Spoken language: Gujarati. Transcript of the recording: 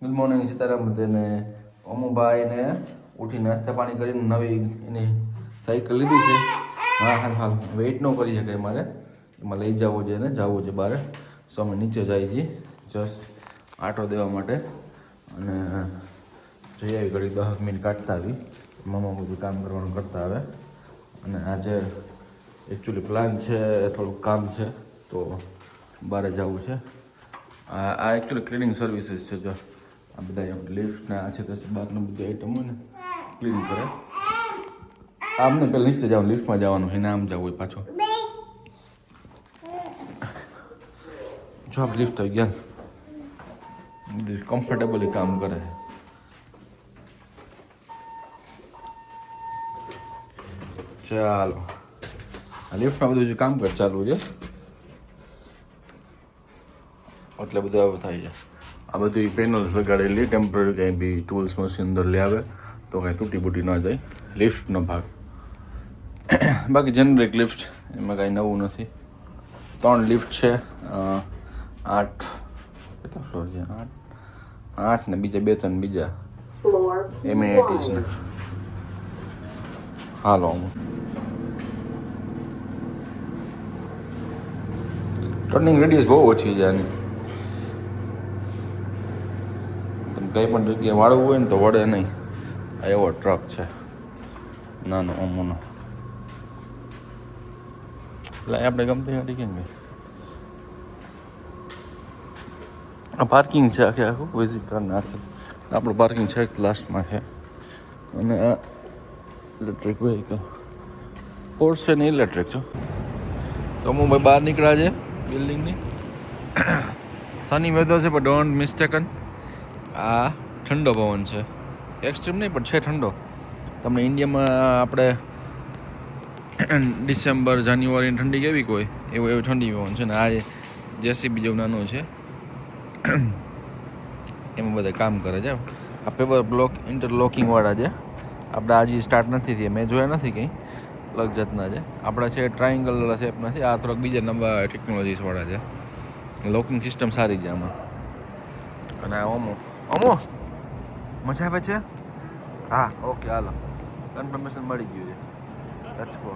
ગુડ મોર્નિંગ સીતારામ બધાને. અમુભાઈને ઉઠી નાસ્તા પાણી કરીને નવી એની સાયકલ લીધી છે. હાલ વેઇટ ન કરી શકે મારે, એમાં લઈ જવું છે ને જવું છે બહાર. સો અમે નીચે જઈએ છીએ જસ્ટ આટો દેવા માટે, અને જઈ આવી ઘડી 10 મિનિટ કાઢતા આવી. મમ્મા બધું કામ કરવાનું કરતા આવે. અને આજે એકચ્યુઅલી પ્લાન છે, થોડુંક કામ છે તો બહાર જવું છે. આ એકચ્યુઅલી ક્લિનિંગ સર્વિસીસ છે. જો આ બધા આપણે લિફ્ટના આ છે તો બહારનું બધી આઈટમ હોય ને ક્લીન કરે. આમને પહેલાં નીચે જવાનું, લિફ્ટમાં જવાનું એને આમ જવું હોય પાછું. જો આપણે લિફ્ટ આવી ગયા, બધું કમ્ફર્ટેબલી કામ કરે. ચાલો, આ લિફ્ટમાં બધું જે કામકાજ ચાલુ છે એટલે બધું આવું થાય છે. આ બધી પેનલ્સ વગાડેલી ટેમ્પરરી, કંઈ બી ટૂલ્સ મશીન અંદર લઈ આવે તો કંઈ તૂટી બૂટી ન જાય. લિફ્ટનો ભાગ બાકી જેનરિક લિફ્ટ, એમાં કાંઈ નવું નથી. 3 લિફ્ટ છે, 8 કેટલા ફ્લોર છે? 8 ને બીજા 2-3 બીજા એમ્યુનિટીઝને. હાલો, ટર્નિંગ રેડિયસ બહુ ઓછી છે આની. તમે કંઈ પણ જગ્યાએ વાળવું હોય ને તો વળે નહીં. આ એવો ટ્રક છે નાનો અમોનો. એટલે આપણે ગમતી ગાડી કેમ ગઈ. આ પાર્કિંગ છે આખું વિઝિટરના છે. આપણું પાર્કિંગ છે લાસ્ટમાં છે. અને આ ઇલેક્ટ્રિક વ્હીકલ પોર્સ છે ને ઇલેક્ટ્રિક છે. તો હું ભાઈ બહાર નીકળ્યા છે બિલ્ડિંગની. સની વેધર છે પણ ડોન્ટ મિસ્ટેકન. આ ઠંડો પવન છે, એક્સ્ટ્રીમ નહીં પણ છે ઠંડો. તમને ઇન્ડિયામાં આપણે ડિસેમ્બર જાન્યુઆરીની ઠંડી કેવી કોઈ એવું ઠંડી પવન છે ને. આ જેસીબી જેવું નાનું છે, એમાં બધા કામ કરે છે. આ પેપર બ્લોક ઇન્ટરલોકિંગવાળા છે. આપણે આજે સ્ટાર્ટ નથી થયા, મેં જોયા નથી કંઈ અલગ જાતના છે. આપણા છે ટ્રાયંગલ શેપના છે. આ થોડાક બીજા નવા ટેકનોલોજીસવાળા છે. લોકિંગ સિસ્ટમ સારી છે આમાં. અને આ ઓમો મજા આવે છે. હા ઓકે, હાલો, કન્ફર્મેશન મળી ગયું છે. Let's go.